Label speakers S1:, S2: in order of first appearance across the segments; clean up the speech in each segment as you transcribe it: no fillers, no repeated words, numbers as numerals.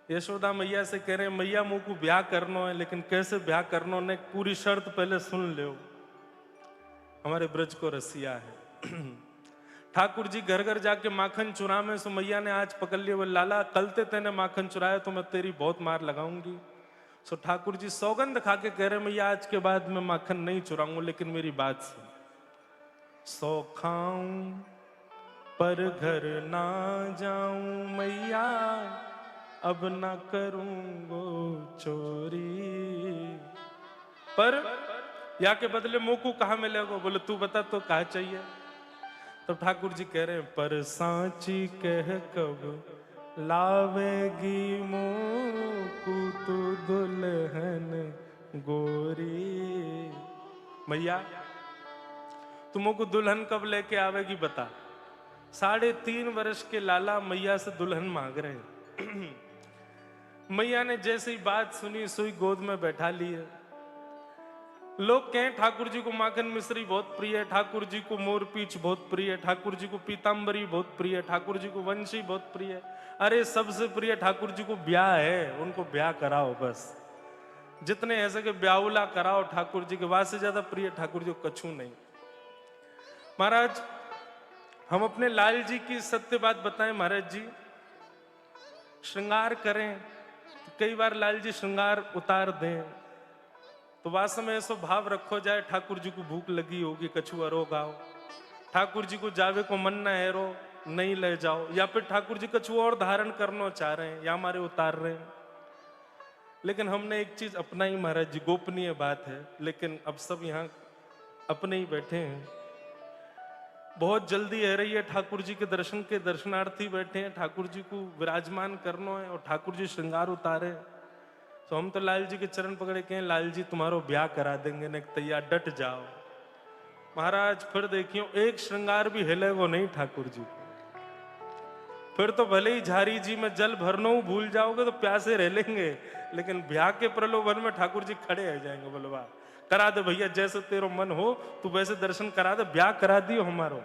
S1: यशोदा मैया से कह रहे हैं मैया मुँह को ब्याह करनो है, लेकिन कैसे ब्याह करनो ने पूरी शर्त पहले सुन लो। हमारे ब्रज को रसिया है। ठाकुर जी घर घर जाके माखन चुरा में, सो मैया ने आज पकड़ लिया, बोले लाला कल ते तेने माखन चुराया तो मैं तेरी बहुत मार लगाऊंगी। सो ठाकुर जी सौगंध खा के कह रहे मैया आज के बाद मैं माखन नहीं चुराऊंगा, लेकिन मेरी बात सुन। सौ खाऊं पर घर ना जाऊं मैया, अब ना करूंगो चोरी। पर या के बदले मोकू कहाँ मिलेगा? बोले तू बता तो कहा चाहिए। तब ठाकुर जी कह रहे हैं पर सांची कह कब लावेगी मोकू तू दुल्हन गोरी। मैया तुमको दुल्हन कब लेके आवेगी बता। 3.5 वर्ष के लाला मैया से दुल्हन मांग रहे हैं। मैया ने जैसे ही बात सुनी सोई गोद में बैठा लिए। लोग कहें ठाकुर जी को माखन मिश्री बहुत प्रिय है, ठाकुर जी को मोर पीछ बहुत प्रिय है, ठाकुर जी को पीताम्बरी बहुत प्रिय है, ठाकुर जी को वंशी बहुत प्रिय है। अरे सबसे प्रिय ठाकुर जी को ब्याह है, उनको ब्याह कराओ बस। जितने ऐसे के ब्याहुला कराओ ठाकुर जी के, वास से ज्यादा प्रिय ठाकुर जी को कछू नहीं। महाराज हम अपने लाल जी की सत्य बात बताएं। महाराज जी श्रृंगार करें तो कई बार लाल जी श्रृंगार उतार दें, तो वास्तव में ऐसा भाव रखो जाए ठाकुर जी को भूख लगी होगी कछु अरो गाओ, ठाकुर जी को जावे को मन न हैरो नहीं ले जाओ, या फिर ठाकुर जी कछु और धारण करना चाह रहे हैं या हमारे उतार रहे हैं। लेकिन हमने एक चीज अपनाई महाराज जी, गोपनीय बात है, लेकिन अब सब यहाँ अपने ही बैठे हैं। बहुत जल्दी है रही है, ठाकुर जी के दर्शन के दर्शनार्थी बैठे हैं, ठाकुर जी को विराजमान करना है और ठाकुर जी श्रृंगार उतारे। तो हम तो लाल जी के चरण पकड़े के लाल जी तुम्हारो ब्याह करा देंगे न, तैयार डट जाओ। महाराज फिर देखियो एक श्रृंगार भी हिले वो नहीं ठाकुर जी। फिर तो भले ही झारी जी में जल भरनो भूल जाओगे तो प्यासे रह लेंगे, लेकिन ब्याह के प्रलोभन में ठाकुर जी खड़े रह जाएंगे। बोलवा करा दे भैया, जैसे तेरो मन हो तू वैसे दर्शन करा दे, ब्याह करा दियो हमारो।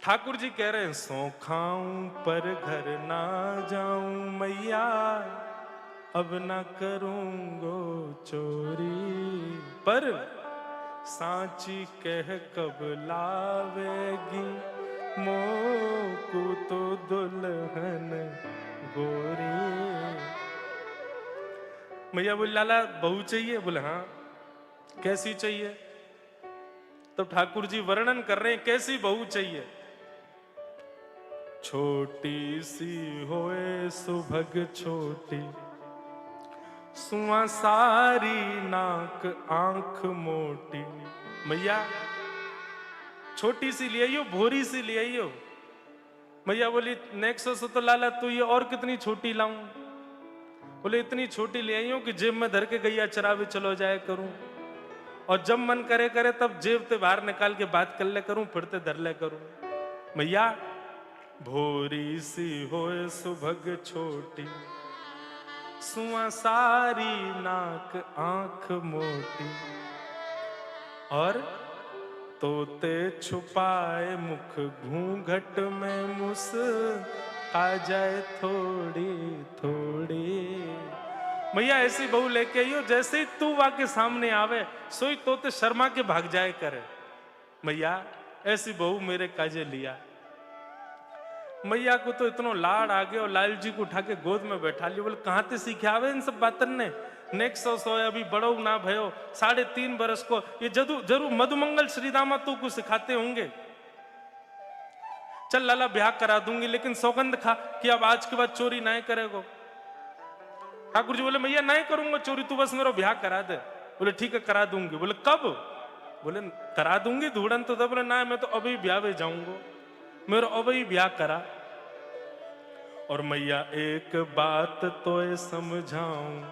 S1: ठाकुर जी कह रहे हैं सौ खाऊं पर घर ना जाऊं मैया, अब ना करूंगो चोरी। पर सांची कह कब लावेगी मोकू तो दुल्हन गोरी। मैया बोले लाला बहू चाहिए? बोले हाँ। कैसी चाहिए? तो ठाकुर जी वर्णन कर रहे हैं कैसी बहू चाहिए। छोटी सी होए सुभग छोटी, सुआ सारी नाक आंख मोटी। मैया छोटी सी ले आइयो, भोरी सी ले आइयो। मैया बोली नेक्सस तो लाला तू ये और कितनी छोटी लाऊं? बोले इतनी छोटी ले आइयो कि जेब में धर के गैया चरावे चलो जाए करूं, और जब मन करे करे तब जेब से बाहर निकाल के बात कर ले करूं, फिरते धर ले करूं। मैया भोरी सी होए सुभग छोटी, सुआ सारी नाक आंख मोटी, और तोते छुपाए मुख घूंघट में मुस आ जाए थोड़ी थोड़ी। मैया ऐसी बहू लेके आइयो जैसे ही तू वा के सामने आवे सोई तोते शर्मा के भाग जाए करे। मैया ऐसी बहू मेरे काजे लिया। मैया को तो इतना लाड़ आ गया और लाल जी को उठा के गोद में बैठा लिया। बोले कहां से सीखे आवे इन सब बातन ने? नेक्स्ट सौ अभी बड़ो ना भयो, 3.5 बरस को ये जरूर मधुमंगल श्रीदामा तू को सिखाते होंगे। चल लाला ब्याह करा दूंगी, लेकिन सौगंध खा कि अब आज के बाद चोरी ना करेगो। ठाकुर जी बोले मैया नहीं करूंगा चोरी, तू बस मेरा ब्याह करा दे। बोले ठीक है करा दूंगी। बोले कब? बोले करा दूंगी धूड़न तो। बोले ना मैं तो अभी ब्याह में जाऊंगा, मेरा अभी ब्याह करा। और मैया एक बात तो समझाऊं,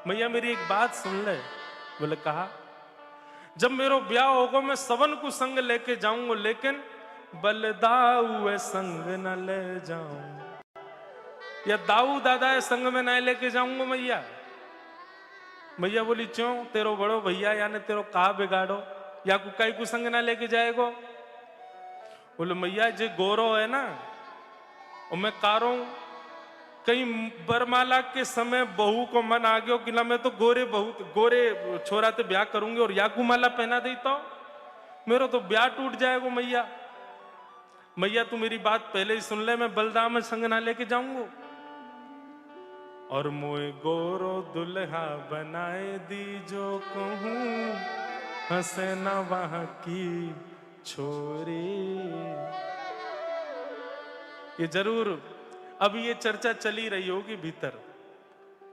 S1: मैया मेरी एक बात सुन ले। बोले कहा जब मेरा ब्याह होगा मैं सवन को संग लेके जाऊंगा, लेकिन बलदाऊ संग न ले जाऊं, या दाऊ दादा संग में ना लेके जाऊंगा मैया। मैया बोली क्यों? तेरो बड़ो भैया यानी तेरो कहा बिगाड़ो, या कुकाई को संग ना लेके जाएगो? बोले मैया जे गोरो है ना और मैं कारो, कहीं बरमाला के समय बहू को मन आ गयो कि ना मैं तो गोरे छोरा ते ब्याह करूंगी और याकू माला पहना दी तो मेरा तो ब्याह टूट जाएगा। मैया मैया तू मेरी बात पहले ही सुन ले, मैं बलदाम संग ना लेके जाऊंगा। और मोए गोरो दुल्हा बनाए दी जो कहूं हंसे ना वहां की छोरी। ये जरूर अब ये चर्चा चली रही होगी भीतर,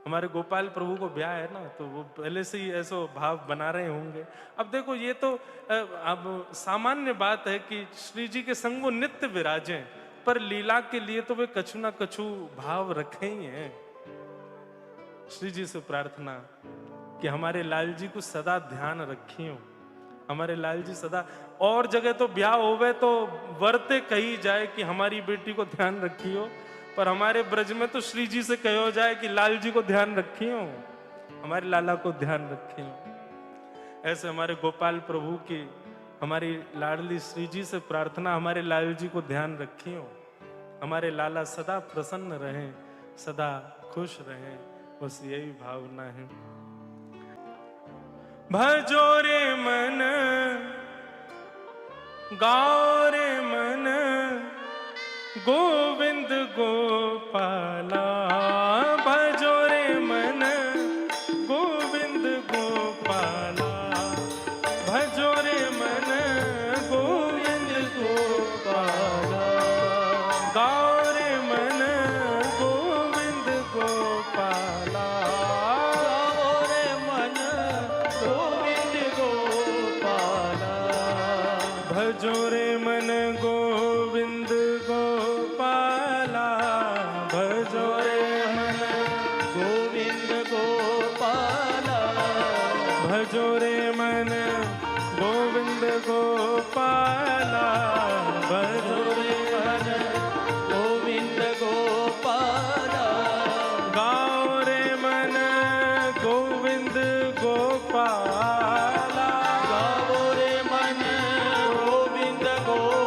S1: हमारे गोपाल प्रभु को ब्याह है ना, तो वो पहले से ही ऐसा भाव बना रहे होंगे। अब देखो ये तो अब सामान्य बात है कि श्री जी के संग वो नित्य विराजें, पर लीला के लिए तो वे कछु ना कछु भाव रखे ही हैं। श्री जी से प्रार्थना कि हमारे लाल जी को सदा ध्यान रखियो, हमारे लाल जी सदा, और जगह तो ब्याह होवे तो वर्ते कही जाए कि हमारी बेटी को ध्यान रखियो, पर हमारे ब्रज में तो श्री जी से कहो जाए कि लाल जी को ध्यान रखियो, हमारे लाला को ध्यान रखियो। ऐसे हमारे गोपाल प्रभु की, हमारी लाडली श्री जी से प्रार्थना, हमारे लाल जी को ध्यान रखियो, हमारे लाला सदा प्रसन्न रहें, सदा खुश रहें, बस यही भावना है। भजो रे मन गाओ रे मन गोविंद गोपाला, भजो रे मन गोविंद गोपाला, भजो रे मन गोविंद गोपाला, गाओ रे मन गोविंद गोपाला, गाओ रे मन गोविंद गोपाला, भजो रे मन गोविंद गोपाला, भजो रे मन गोविंद गोपाला, भजो रे मन गोविंद गोपाला, भजो रे मन गोविंद गोपाला, गाओ रे मन गोविंद गोपाला, गाओ रे मन गोविंद गोपाला,